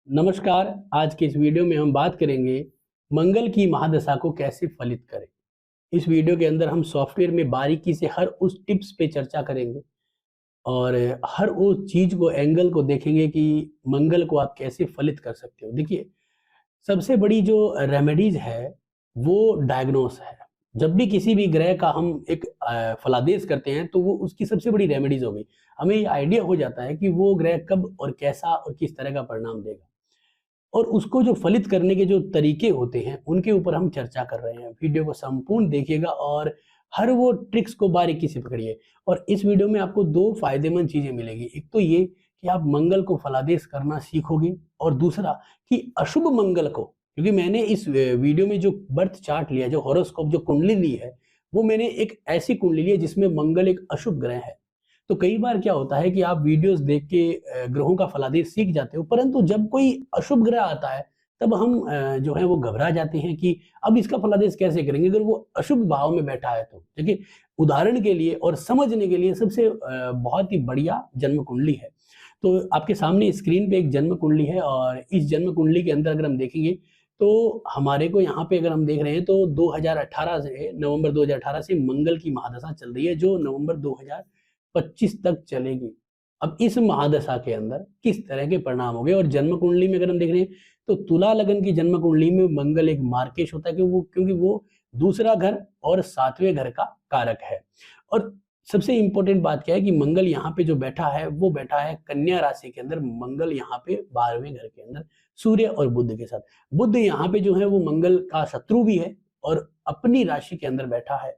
नमस्कार। आज के इस वीडियो में हम बात करेंगे मंगल की महादशा को कैसे फलित करें। इस वीडियो के अंदर हम सॉफ्टवेयर में बारीकी से हर उस टिप्स पे चर्चा करेंगे और हर उस चीज को एंगल को देखेंगे कि मंगल को आप कैसे फलित कर सकते हो। देखिए, सबसे बड़ी जो रेमेडीज है वो डायग्नोस है। जब भी किसी भी ग्रह का हम एक फलादेश करते हैं तो वो उसकी सबसे बड़ी रेमेडीज हो गई। हमें ये आइडिया हो जाता है कि वो ग्रह कब और कैसा और किस तरह का परिणाम देगा। और उसको जो फलित करने के जो तरीके होते हैं, उनके ऊपर हम चर्चा कर रहे हैं। वीडियो को संपूर्ण देखिएगा और हर वो ट्रिक्स को बारीकी से पकड़िए। और इस वीडियो में आपको 2 फ़ायदेमंद चीज़ें मिलेंगी। एक तो ये कि आप मंगल को फलादेश करना सीखोगे और दूसरा कि अशुभ मंगल को, क्योंकि मैंने इस वीडियो में जो बर्थ चार्ट लिया है, जो हॉरोस्कोप जो कुंडली ली है, वो मैंने एक ऐसी कुंडली ली है जिसमें मंगल एक अशुभ ग्रह है। तो कई बार क्या होता है कि आप वीडियोस देख के ग्रहों का फलादेश सीख जाते हो, परंतु जब कोई अशुभ ग्रह आता है तब हम जो है वो घबरा जाते हैं कि अब इसका फलादेश कैसे करेंगे अगर वो अशुभ भाव में बैठा है तो। देखिए, उदाहरण के लिए और समझने के लिए सबसे बहुत ही बढ़िया जन्म कुंडली है। तो आपके सामने स्क्रीन पे एक जन्म कुंडली है और इस जन्म कुंडली के अंदर अगर हम देखेंगे तो हमारे को यहाँ पे अगर हम देख रहे हैं तो 2018 से नवंबर 2018 से मंगल की महादशा चल रही है जो नवंबर 2025 तक चलेगी। अब इस महादशा के अंदर किस तरह के परिणाम होंगे और जन्म कुंडली में अगर हम देख रहे हैं तो तुला लगन की जन्म कुंडली में मंगल एक मार्केश होता है क्योंकि वो दूसरा घर और 7वें घर का कारक है। और सबसे इम्पोर्टेंट बात क्या है कि मंगल यहाँ पे जो बैठा है वो बैठा है कन्या राशि के अंदर। मंगल यहाँ पे 12वें घर के अंदर सूर्य और बुध के साथ। बुध यहाँ पे जो है वो मंगल का शत्रु भी है और अपनी राशि के अंदर बैठा है।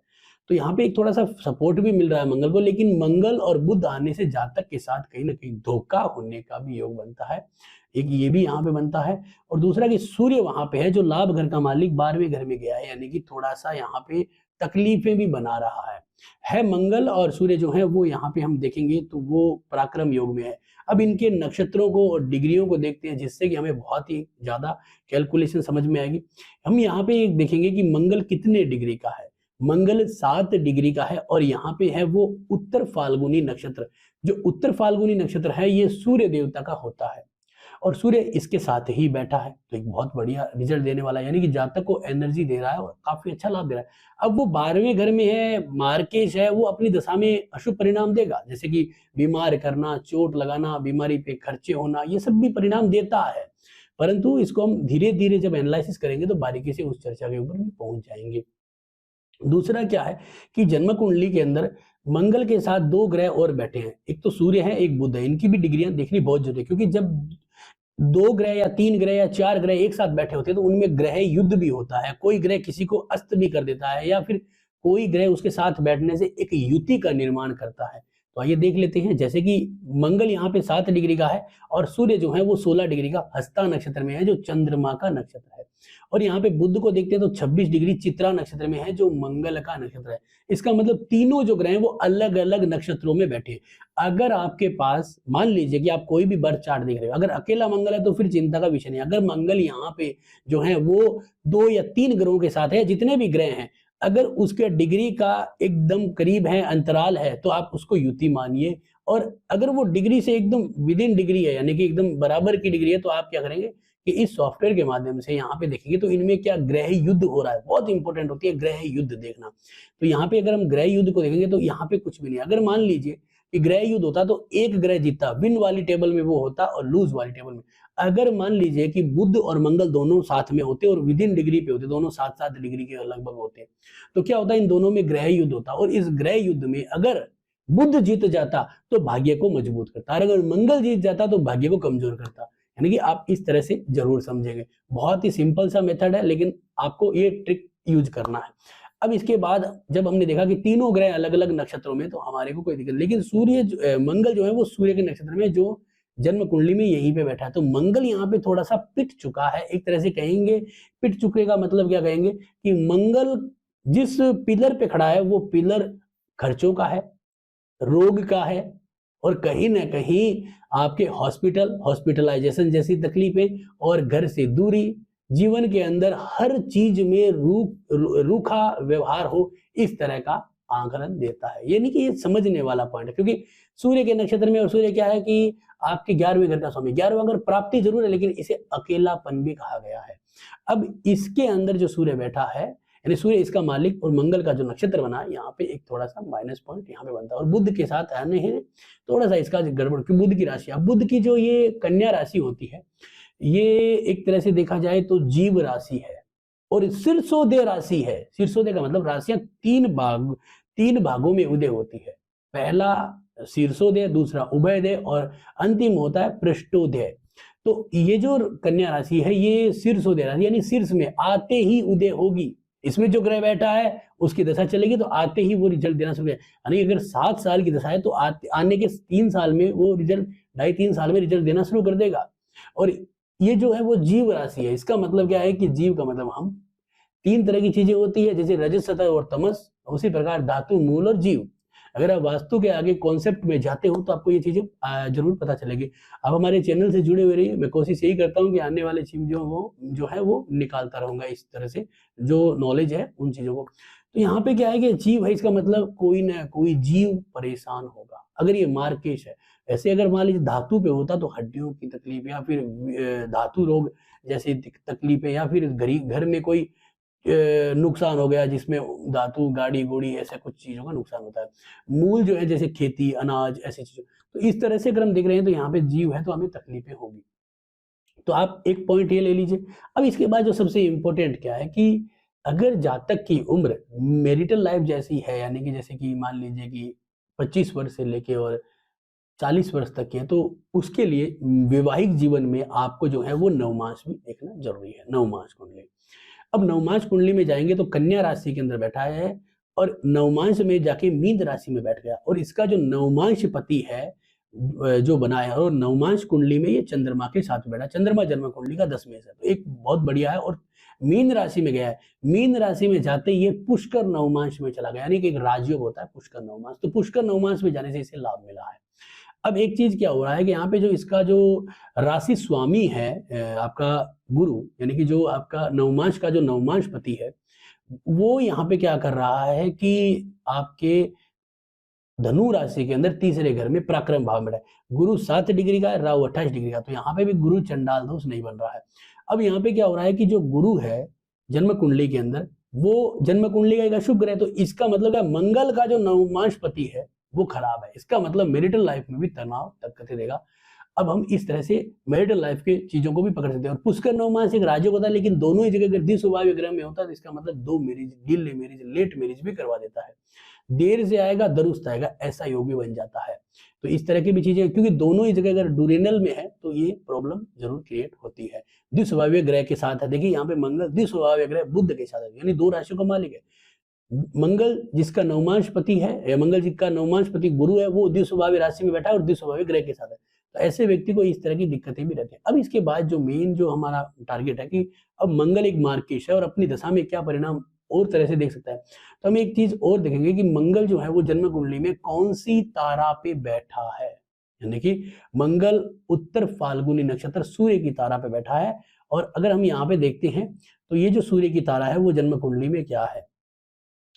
तो यहाँ पे एक थोड़ा-सा सपोर्ट भी मिल रहा है मंगल को, लेकिन मंगल और बुध आने से जातक के साथ कहीं न कहीं धोखा होने का भी योग बनता है। एक ये भी यहाँ पे बनता है और दूसरा कि सूर्य वहाँ पे है जो लाभ घर का मालिक 12वें घर में गया है, यानी कि थोड़ा-सा यहाँ पे तकलीफें भी बना रहा है। मंगल और सूर्य जो है वो यहाँ पे हम देखेंगे तो वो पराक्रम योग में है। अब इनके नक्षत्रों को और डिग्रियों को देखते हैं जिससे कि हमें बहुत ही ज़्यादा कैलकुलेशन समझ में आएगी। हम यहाँ पे एक देखेंगे कि मंगल कितने डिग्री का है। मंगल 7 डिग्री का है और यहाँ पे है वो उत्तर फाल्गुनी नक्षत्र। जो उत्तर फाल्गुनी नक्षत्र है ये सूर्य देवता का होता है और सूर्य इसके साथ ही बैठा है तो एक बहुत बढ़िया रिजल्ट देने वाला है, यानी कि जातक को एनर्जी दे रहा है और काफी अच्छा लाभ दे रहा है। अब वो 12वें घर में है, मार्केश है, वो अपनी दशा में अशुभ परिणाम देगा, जैसे कि बीमार करना, चोट लगाना, बीमारी पे खर्चे होना, ये सब भी परिणाम देता है। परंतु इसको हम धीरे धीरे जब एनालिसिस करेंगे तो बारीकी से उस चर्चा के ऊपर भी पहुंच जाएंगे। दूसरा क्या है कि जन्म कुंडली के अंदर मंगल के साथ 2 ग्रह और बैठे हैं। एक तो सूर्य है, एक बुध है। इनकी भी डिग्रियां देखनी बहुत जरूरी है क्योंकि जब 2 ग्रह या 3 ग्रह या 4 ग्रह एक साथ बैठे होते हैं तो उनमें ग्रह युद्ध भी होता है। कोई ग्रह किसी को अस्त भी कर देता है या फिर कोई ग्रह उसके साथ बैठने से एक युति का निर्माण करता है। तो आइए देख लेते हैं, जैसे कि मंगल यहाँ पे 7 डिग्री का है और सूर्य जो है वो 16 डिग्री का हस्ता नक्षत्र में है जो चंद्रमा का नक्षत्र है। और यहाँ पे बुध को देखते हैं तो 26 डिग्री चित्रा नक्षत्र में है जो मंगल का नक्षत्र है। इसका मतलब तीनों जो ग्रह हैं वो अलग अलग नक्षत्रों में बैठे हैं। अगर आपके पास मान लीजिए कि आप कोई भी बर्थ चार्ट देख रहे हो, अगर अकेला मंगल है तो फिर चिंता का विषय नहीं। अगर मंगल यहाँ पे जो है वो 2 या 3 ग्रहों के साथ है, जितने भी ग्रह हैं, अगर उसके डिग्री का एकदम करीब है, अंतराल है, तो आप उसको युति मानिए। और अगर वो डिग्री से एकदम विद इन डिग्री है, यानी कि एकदम बराबर की डिग्री है, तो आप क्या करेंगे कि इस सॉफ्टवेयर के माध्यम से यहाँ पे देखेंगे तो इनमें क्या ग्रह युद्ध हो रहा है। बहुत इंपॉर्टेंट होती है ग्रह युद्ध देखना। तो यहाँ पे अगर हम ग्रह युद्ध को देखेंगे तो यहाँ पे कुछ भी नहीं। अगर मान लीजिए कि ग्रह युद्ध होता तो एक ग्रह जीतता, विन वाली टेबल में वो होता और लूज वाली टेबल में। अगर मान लीजिए कि बुध और मंगल दोनों साथ में होते और विद इन डिग्री पे होते, दोनों 7-7 डिग्री के लगभग होते, तो क्या होता है, इन दोनों में ग्रह युद्ध होता और इस ग्रह युद्ध में अगर बुध जीत जाता तो भाग्य को मजबूत करता और अगर मंगल जीत जाता तो भाग्य को कमजोर करता। यानी कि आप इस तरह से जरूर समझेंगे। बहुत ही सिंपल सा मेथड है लेकिन आपको ये ट्रिक यूज करना है। अब इसके बाद जब हमने देखा कि तीनों ग्रह अलग अलग नक्षत्रों में, तो हमारे को कोई दिक्कत नहीं। लेकिन मंगल जो है वो सूर्य के नक्षत्र में जो जन्म कुंडली में यहीं पे बैठा है, तो मंगल यहाँ पे थोड़ा सा पिट चुका है। एक तरह से कहेंगे पिट चुके का मतलब क्या कहेंगे कि मंगल जिस पिलर पे खड़ा है वो पिलर खर्चों का है, रोग का है और कहीं ना कहीं आपके हॉस्पिटलाइजेशन जैसी तकलीफें और घर से दूरी, जीवन के अंदर हर चीज में रूखा व्यवहार हो, इस तरह का आंकलन देता है। यानी कि ये समझने वाला पॉइंट है क्योंकि सूर्य के नक्षत्र में, और सूर्य क्या है कि आपके 11वें घर का स्वामी। 11वां घर प्राप्ति जरूर है, लेकिन इसे अकेलापन भी कहा गया है। अब इसके अंदर जो सूर्य बैठा है, यानी सूर्य इसका मालिक, और मंगल का जो नक्षत्र बना है, यहाँ पे एक थोड़ा सा माइनस पॉइंट यहाँ पे बनता है। और बुध के साथ आने हैं थोड़ा सा इसका गड़बड़, कि बुध की राशि, अब बुध की जो ये कन्या राशि होती है, ये एक तरह से देखा जाए तो जीव राशि है और शीर्षोदय राशि है। शीर्षोदय का मतलब राशियां तीन भागों में उदय होती है। पहला शीर्षोदय, दूसरा उभयोदय, और अंतिम होता है पृष्ठोदय। तो ये जो कन्या राशि है, ये शीर्षोदय राशि, यानी शीर्ष में आते ही उदय होगी। इसमें जो ग्रह बैठा है उसकी दशा चलेगी तो आते ही वो रिजल्ट देना शुरू, यानी अगर 7 साल की दशा है तो आने के 3 साल में वो रिजल्ट, 2.5-3 साल में रिजल्ट देना शुरू कर देगा। और ये जो है वो जीव राशि है। इसका मतलब क्या है कि जीव का मतलब हम 3 तरह की चीजें होती है, जैसे रजस, सतह और तमस, उसी प्रकार धातु, मूल और जीव। अगर आप वास्तु के आगे कॉन्सेप्ट में जाते हो तो आपको ये चीजें जरूर पता चलेगी। आप हमारे चैनल से जुड़े हुए रहिए। मैं कोशिश यही करता हूँ कि आने वाले चीजों को जो है वो निकालता रहूंगा, इस तरह से जो नॉलेज है उन चीजों को। तो यहाँ पे क्या है कि जीव है, इसका मतलब कोई ना कोई जीव परेशान होगा अगर ये मार्केश है। ऐसे अगर मान लीजिए धातु पे होता तो हड्डियों की तकलीफ, या फिर धातु रोग जैसी तकलीफें, या फिर घर में कोई नुकसान हो गया जिसमें धातु, गाड़ी गोड़ी, ऐसे कुछ चीजों का नुकसान होता है। मूल जो है जैसे खेती, अनाज, ऐसी चीजों, तो इस तरह से अगर हम देख रहे हैं तो यहाँ पे जीव है तो हमें तकलीफें होगी। तो आप एक पॉइंट ये ले लीजिए। अब इसके बाद जो सबसे इंपॉर्टेंट क्या है कि अगर जातक की उम्र मैरिटल लाइफ जैसी है, यानी कि जैसे कि मान लीजिए कि 25 वर्ष से लेके और 40 वर्ष तक की है, तो उसके लिए वैवाहिक जीवन में आपको जो है वो नवमास भी देखना जरूरी है। नवमास कुंडली, अब नवमास कुंडली में जाएंगे तो कन्या राशि के अंदर बैठा है और नवमांश में जाके मीन राशि में बैठ गया, और इसका जो नवमांश पति है जो बना है, और नवमांश कुंडली में ये चंद्रमा के साथ बैठा, चंद्रमा जन्म कुंडली का 10 में से, तो एक बहुत बढ़िया है। और मीन राशि में गया है, मीन राशि में जाते ये पुष्कर नवमांश में चला गया, यानी कि एक राजयोग होता है पुष्कर नवमांश, तो पुष्कर नवमांश में जाने से इसे लाभ मिला है। अब एक चीज क्या हो रहा है कि यहाँ पे जो इसका जो राशि स्वामी है आपका गुरु, यानी कि जो आपका नवमांश का जो नवमांश पति है, वो यहाँ पे क्या कर रहा है कि आपके धनु राशि के अंदर तीसरे घर में पराक्रम भाव में है। गुरु 7 डिग्री का है, राहु 28 डिग्री का, तो यहाँ पे भी गुरु चंडाल दोष नहीं बन रहा है। अब यहाँ पे क्या हो रहा है कि जो गुरु है जन्म कुंडली के अंदर, वो जन्म कुंडली का एक अशुभ ग्रह है, तो इसका मतलब है मंगल का जो नवमांश पति है वो खराब है। इसका मतलब मैरिटल लाइफ में भी तनाव दिक्कतें देगा। अब हम इस तरह से मैरिटल लाइफ के चीजों को भी पकड़ सकते हैं। और पुष्कर नवमांश एक राजयोग होता है, लेकिन दोनों ही जगह अगर द्विस्वभावी ग्रह में होता है तो इसका मतलब 2 marriage, delay marriage, late marriage भी करवा देता है। देर से आएगा दुरुस्त आएगा, ऐसा योग भी बन जाता है। तो इस तरह की भी चीजें, क्योंकि दोनों ही जगह अगर डुरेनल में है तो ये प्रॉब्लम जरूर क्रिएट होती है। द्विस्वभावीय ग्रह के साथ है, देखिए यहाँ पे मंगल द्विस्वभावीय ग्रह बुध के साथ है, यानी 2 राशियों का मालिक है। मंगल जिसका नवमांश पति है, या मंगल जी का नवमांश पति गुरु है, वो द्विस्वभावी राशि में बैठा है और द्विस्वभावी ग्रह के साथ है। तो ऐसे व्यक्ति को इस तरह की दिक्कतें भी रहती है। अब इसके बाद जो मेन जो हमारा टारगेट है कि अब मंगल एक मार्केश है और अपनी दशा में क्या परिणाम और तरह से देख सकता है, तो हम एक चीज और देखेंगे कि मंगल जो है वो जन्म कुंडली में कौन सी तारा पे बैठा है, यानी कि मंगल उत्तर फाल्गुनी नक्षत्र सूर्य की तारा पे बैठा है। और अगर हम यहाँ पे देखते हैं तो ये जो सूर्य की तारा है वो जन्म कुंडली में क्या है,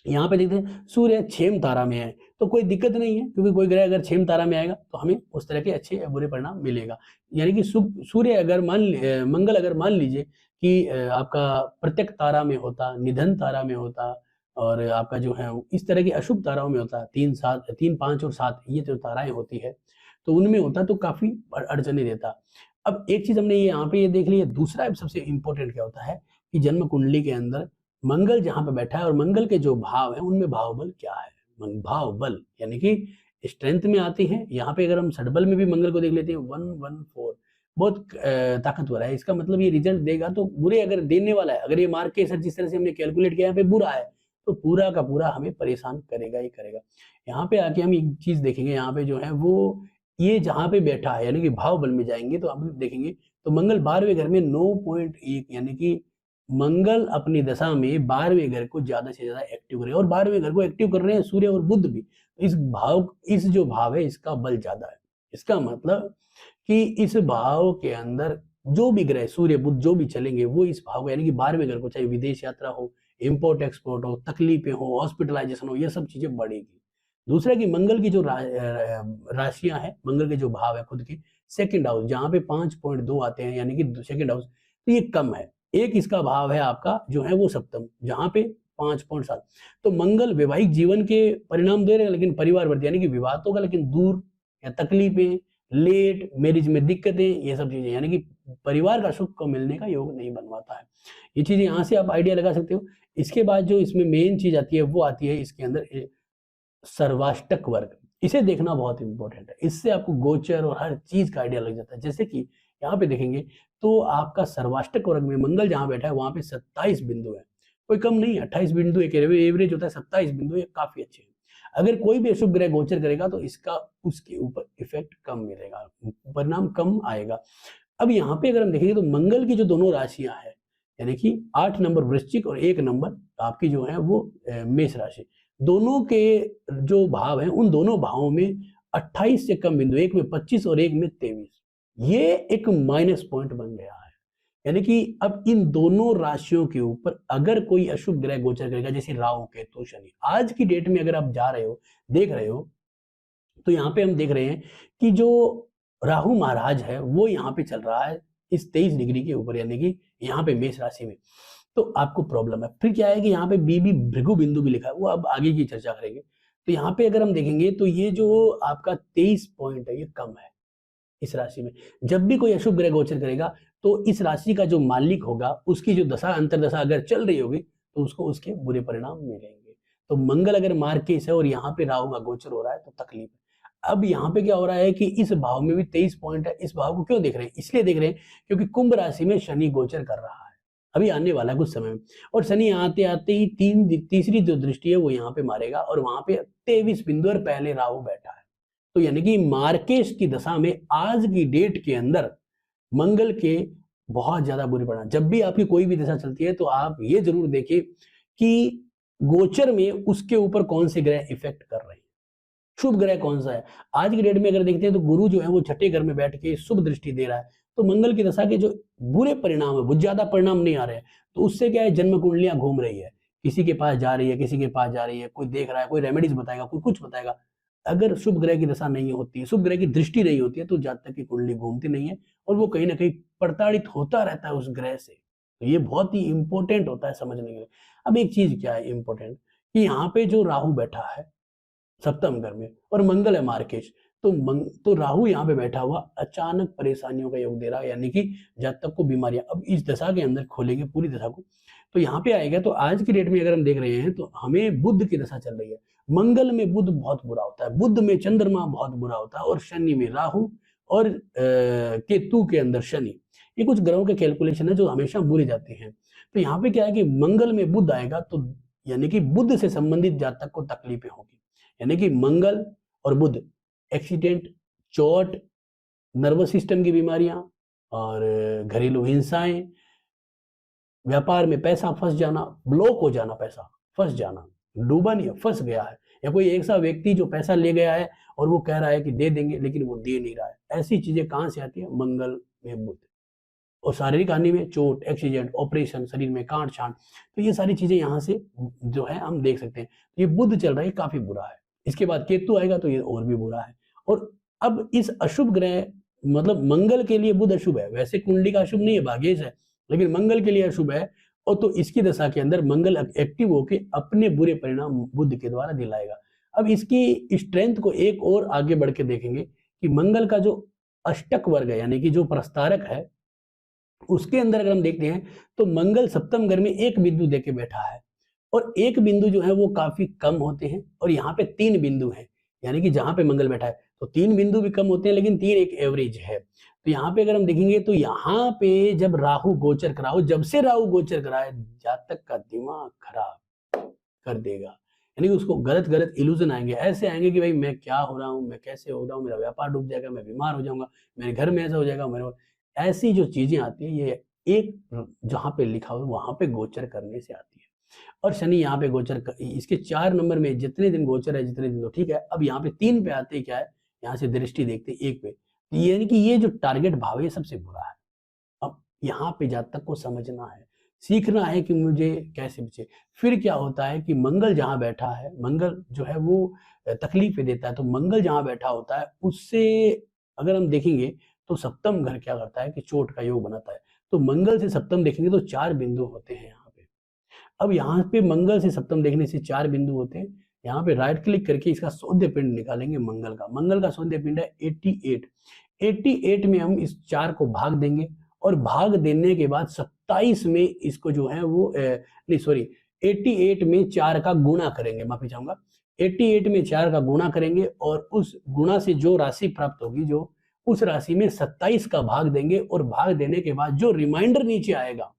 यहाँ पे देखते हैं सूर्य 6 तारा में है, तो कोई दिक्कत नहीं है, क्योंकि कोई ग्रह अगर 6 तारा में आएगा तो हमें उस तरह के अच्छे या बुरे परिणाम मिलेगा। यानी कि सूर्य अगर मंगल अगर मान लीजिए कि आपका प्रत्येक तारा में होता, निधन तारा में होता, और आपका जो है इस तरह की अशुभ ताराओं में होता, 3, 7, 3, 5 और 7 ये जो ताराएं होती है, तो उनमें होता तो काफी अड़चने देता। अब एक चीज हमने यहाँ पे ये देख ली है। दूसरा सबसे इंपॉर्टेंट क्या होता है कि जन्म कुंडली के अंदर मंगल जहां पे बैठा है और मंगल के जो भाव है उनमें भाव बल क्या है। भाव बल यानी कि स्ट्रेंथ में आते हैं। यहाँ पे अगर हम षडबल में भी मंगल को देख लेते हैं 114, बहुत ताकतवर है। इसका मतलब ये रिजल्ट देगा तो बुरे अगर देने वाला है, अगर ये मार्क के सर जिस तरह से हमने कैलकुलेट किया यहाँ पे बुरा है तो पूरा का पूरा हमें परेशान करेगा ही करेगा। यहाँ पे आके हम एक चीज देखेंगे, यहाँ पे जो है वो ये जहाँ पे बैठा है यानी कि भाव बल में जाएंगे तो हम देखेंगे तो मंगल 12वें घर में 9.1, यानी कि मंगल अपनी दशा में 12वें घर को ज्यादा से ज्यादा एक्टिव करे, और 12वें घर को एक्टिव कर रहे हैं सूर्य और बुध भी। इस जो भाव है इसका बल ज्यादा है। इसका मतलब कि इस भाव के अंदर जो भी ग्रह सूर्य बुध जो भी चलेंगे वो इस भाव को यानी कि 12वें घर को, चाहे विदेश यात्रा हो, इम्पोर्ट एक्सपोर्ट हो, तकलीफें हो, हॉस्पिटलाइजेशन हो, ये सब चीजें बढ़ेगी। दूसरा कि मंगल की जो राशियां हैं, मंगल के जो भाव है खुद के सेकंड हाउस, जहां पे 5.2 आते हैं, यानी कि सेकंड हाउस, तो ये कम है। एक इसका भाव है आपका जो है वो सप्तम, जहां पे 5.7। तो मंगल वैवाहिक जीवन के परिणाम दे रहे हैं, लेकिन परिवार वर्ध यानी कि विवाह तो होगा, लेकिन दूर या तकलीफें, लेट मैरिज में दिक्कतें, ये सब चीजें, यानी कि परिवार का सुख को मिलने का योग नहीं बनवाता है। ये चीजें यहाँ से आप आइडिया लगा सकते हो। इसके बाद जो इसमें मेन चीज आती है वो आती है इसके अंदर सर्वाष्टक वर्ग। इसे देखना बहुत इंपॉर्टेंट है। इससे आपको गोचर और हर चीज का आइडिया लग जाता है। जैसे कि यहाँ पे देखेंगे तो आपका सर्वाष्टक वर्ग में मंगल जहां बैठा है वहां पे 27 बिंदु है, कोई कम नहीं है। 28 बिंदु एक एवरेज होता है, 27 बिंदु ये काफी अच्छे हैं। अगर कोई भी अशुभ ग्रह गोचर करेगा तो इसका उसके ऊपर इफेक्ट कम मिलेगा, परिणाम कम आएगा। अब यहाँ पे अगर हम देखेंगे तो मंगल की जो दोनों राशियां हैं, यानी कि 8 नंबर वृश्चिक और 1 नंबर आपकी जो है वो मेष राशि, दोनों के जो भाव हैं उन दोनों भावों में 28 से कम बिंदु, एक में 25 और एक में 23, ये एक माइनस पॉइंट बन गया है। यानी कि अब इन दोनों राशियों के ऊपर अगर कोई अशुभ ग्रह गोचर करेगा, जैसे राहु केतु शनि, आज की डेट में अगर आप जा रहे हो देख रहे हो तो यहाँ पे हम देख रहे हैं कि जो राहु महाराज है वो यहाँ पे चल रहा है इस 23 डिग्री के ऊपर, यानी कि यहाँ पे मेष राशि में। तो आपको प्रॉब्लम है। फिर क्या है कि यहाँ पे बीबी भृगु बिंदु भी लिखा है, वो अब आगे की चर्चा करेंगे। तो यहाँ पे अगर हम देखेंगे तो ये जो आपका 23 पॉइंट है ये कम है इस राशि में। जब भी कोई अशुभ ग्रह गोचर करेगा तो इस राशि का जो मालिक होगा उसकी जो दशा अंतरदशा अगर चल रही होगी तो उसको उसके बुरे परिणाम मिलेंगे। तो मंगल अगर मार्केस है और यहाँ पे राहु का गोचर हो रहा है तो तकलीफ है। अब यहाँ पे क्या हो रहा है कि इस भाव में भी 23 पॉइंट है। इस भाव को क्यों देख रहे हैं? इसलिए देख रहे हैं क्योंकि कुंभ राशि में शनि गोचर कर रहा है, अभी आने वाला है कुछ समय में। और शनि आते आते ही तीसरी जो दृष्टि है वो यहाँ पे मारेगा और वहां पे 23 बिंदु और पहले राहु बैठा है। तो यानी कि मार्केश की दशा में आज की डेट के अंदर मंगल के बहुत ज्यादा बुरे परिणाम। जब भी आपकी कोई भी दशा चलती है तो आप ये जरूर देखिए कि गोचर में उसके ऊपर कौन से ग्रह इफेक्ट कर रहे हैं, शुभ ग्रह कौन सा है। आज की डेट में अगर देखते हैं तो गुरु जो है वो छठे घर में बैठ के शुभ दृष्टि दे रहा है, तो मंगल की दशा के जो बुरे परिणाम है वो ज्यादा परिणाम नहीं आ रहे हैं। तो उससे क्या है, जन्म कुंडलियां घूम रही है, किसी के पास जा रही है, किसी के पास जा रही है, कोई देख रहा है, कोई रेमेडीज बताएगा, कोई कुछ बताएगा। अगर शुभ ग्रह की दशा नहीं होती है, शुभ ग्रह की दृष्टि नहीं होती है, तो जातक की कुंडली घूमती नहीं है और वो कहीं ना कहीं प्रताड़ित होता रहता है उस ग्रह से। तो ये बहुत ही इंपॉर्टेंट होता है समझने के लिए। अब एक चीज क्या है इंपॉर्टेंट, कि यहाँ पे जो राहु बैठा है सप्तम घर में और मंगल है मार्केश, तो राहु यहाँ पे बैठा हुआ अचानक परेशानियों का योग दे रहा है, यानी कि जातक को बीमारियां। अब इस दशा के अंदर खोलेंगे पूरी दशा को तो यहाँ पे आएगा। तो आज की डेट में अगर हम देख रहे हैं तो हमें बुध की दशा चल रही है। मंगल में बुध बहुत बुरा होता है, बुध में चंद्रमा बहुत बुरा होता है, और शनि में राहु, और केतु के अंदर शनि। ये कुछ ग्रहों के कैलकुलेशन है जो हमेशा बुरे जाते हैं। तो यहाँ पे क्या है कि मंगल में बुध आएगा तो यानी कि बुध से संबंधित जातक को तकलीफें होगी, यानी कि मंगल और बुध, एक्सीडेंट, चोट, नर्वस सिस्टम की बीमारियां और घरेलू हिंसाएं, व्यापार में पैसा फंस जाना, ब्लॉक हो जाना, पैसा फंस जाना, डूबा नहीं है, फंस गया है, या कोई ऐसा व्यक्ति जो पैसा ले गया है और वो कह रहा है कि दे देंगे लेकिन वो दे नहीं रहा है। ऐसी चीजें कहां से आती है? मंगल में बुध। और शारीरिक हानि में चोट, एक्सीडेंट, ऑपरेशन, शरीर में कांट छांट, तो ये सारी चीजें यहाँ से जो है हम देख सकते हैं। ये बुध चल रहा है, काफी बुरा है। इसके बाद केतु आएगा तो ये और भी बुरा है। और अब इस अशुभ ग्रह, मतलब मंगल के लिए बुध अशुभ है, वैसे कुंडली का अशुभ नहीं है, भाग्येश है, लेकिन मंगल के लिए अशुभ है। और तो इसकी दशा के अंदर मंगल एक्टिव होके अपने बुरे परिणाम बुध के द्वारा दिलाएगा। अब इसकी स्ट्रेंथ को एक और आगे बढ़ के देखेंगे कि मंगल का जो अष्टक वर्ग है, यानी कि जो प्रस्तारक है, उसके अंदर अगर हम देखते हैं तो मंगल सप्तम घर में एक बिंदु देके बैठा है, और एक बिंदु जो है वो काफी कम होते हैं, और यहाँ पे 3 बिंदु है, यानी कि जहां पे मंगल बैठा है तो 3 बिंदु भी कम होते हैं, लेकिन 3 एक एवरेज है। तो यहाँ पे अगर हम देखेंगे तो यहाँ पे जब राहु गोचर कराओ, जब से राहु गोचर कराए, जातक का दिमाग खराब कर देगा, यानी कि उसको गलत गलत इल्यूजन आएंगे, ऐसे आएंगे कि भाई मैं क्या हो रहा हूँ, मैं कैसे हो रहा हूँ, मेरा व्यापार डूब जाएगा, मैं बीमार हो जाऊंगा, मेरे घर में ऐसा हो जाएगा, मेरे ऐसी जो चीजें आती है ये एक जहां पे लिखा हुआ वहां पे गोचर करने से आती है। और शनि यहाँ पे गोचर इसके 4 नंबर में जितने दिन गोचर है, जितने दिन तो ठीक है। अब यहाँ पे 3 पे आते क्या है, यहाँ से दृष्टि देखते 1 पे, यानी कि ये जो टारगेट भाव है ये सबसे बुरा है। अब यहाँ पे जातक को समझना है, सीखना है कि मुझे कैसे बचे। फिर क्या होता है कि मंगल जहाँ बैठा है, मंगल जो है वो तकलीफ़ें देता है, तो मंगल जहाँ बैठा होता है उससे अगर हम देखेंगे तो सप्तम घर क्या करता है कि चोट का योग बनाता है। तो मंगल से सप्तम देखेंगे तो 4 बिंदु होते हैं यहाँ पे। अब यहाँ पे मंगल से सप्तम देखने से 4 बिंदु होते हैं। यहाँ पे राइट क्लिक करके इसका शून्य पिंड निकालेंगे मंगल का। मंगल का शून्य पिंड है 88। 88 में हम इस 4 को भाग देंगे और भाग देने के बाद 27 में इसको जो है वो नहीं सॉरी 88 में 4 का गुणा करेंगे, माफ़ी चाहूँगा। 88 में 4 का गुणा करेंगे और उस गुणा से जो राशि प्राप्त होगी जो उस राशि में 27 का भाग देंगे और भाग देने के बाद जो रिमाइंडर नीचे आएगा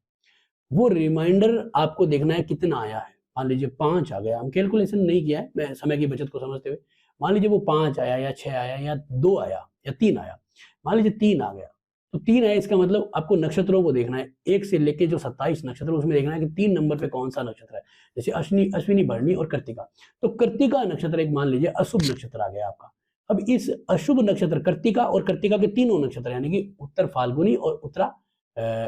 वो रिमाइंडर आपको देखना है कितना आया है। मान लीजिए 5 आ गया, हम कैलकुलेशन नहीं किया है, मैं समय की बचत को समझते हुए। मान लीजिए वो 5 आया या 6 आया या 2 आया या 3 आया। मान लीजिए 3 आ गया, तो 3 आया इसका मतलब आपको नक्षत्रों को देखना है। 1 से लेके जो 27 नक्षत्र है उसमें देखना है कि 3 नंबर पे कौन-सा नक्षत्र है। जैसे अश्विनी, भरणी और कृत्तिका। तो कृत्तिका नक्षत्र एक मान लीजिए अशुभ नक्षत्र आ गया आपका। अब इस अशुभ नक्षत्र कृत्तिका और कृत्तिका के तीनों नक्षत्र यानी कि उत्तर फाल्गुनी और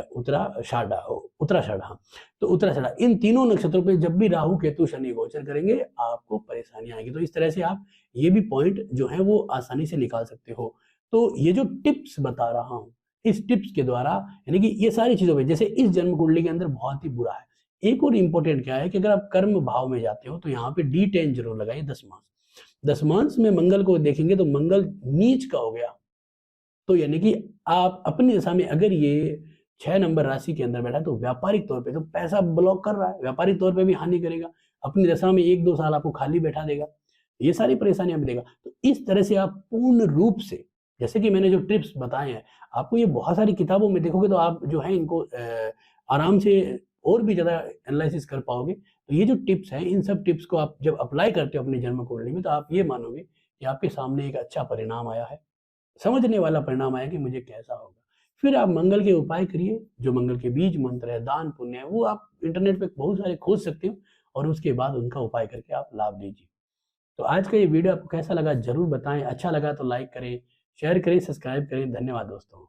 उत्तराषाढ़, हाँ, तो उत्तराषाढ़ इन तीनों नक्षत्रों पे जब भी राहु केतु शनि गोचर करेंगे आपको परेशानी आएगी। तो इस तरह से आप ये भी पॉइंट जो है वो आसानी से निकाल सकते हो। तो ये जो टिप्स बता रहा हूँ, इस टिप्स के द्वारा यानी कि ये सारी चीज़ों पे जैसे इस जन्म कुंडली के अंदर बहुत ही बुरा है। एक और इम्पोर्टेंट क्या है कि अगर आप कर्म भाव में जाते हो तो यहाँ पे D10 ज़रूर लगाइए दशमांश। दशमांश में मंगल को देखेंगे तो मंगल नीच का हो गया। तो यानी कि आप अपनी दशा में अगर ये 6 नंबर राशि के अंदर बैठा है तो व्यापारिक तौर पे तो पैसा ब्लॉक कर रहा है, व्यापारिक तौर पे भी हानि करेगा। अपनी दशा में 1-2 साल आपको खाली बैठा देगा। ये सारी परेशानियाँ भी देगा। तो इस तरह से आप पूर्ण रूप से जैसे कि मैंने जो टिप्स बताए हैं, आपको ये बहुत सारी किताबों में देखोगे तो आप जो है इनको आराम से और भी ज़्यादा एनालिसिस कर पाओगे। तो ये जो टिप्स हैं, इन सब टिप्स को आप जब अप्लाई करते हो अपनी जन्म कुंडली में तो आप ये मानोगे कि आपके सामने एक अच्छा परिणाम आया है। समझने वाला परिणाम आया कि मुझे कैसा होगा। फिर आप मंगल के उपाय करिए, जो मंगल के बीज मंत्र है, दान पुण्य है, वो आप इंटरनेट पे बहुत सारे खोज सकते हो और उसके बाद उनका उपाय करके आप लाभ लीजिए। तो आज का ये वीडियो आपको कैसा लगा ज़रूर बताएँ, अच्छा लगा तो लाइक करें, शेयर करें, सब्सक्राइब करें। धन्यवाद दोस्तों।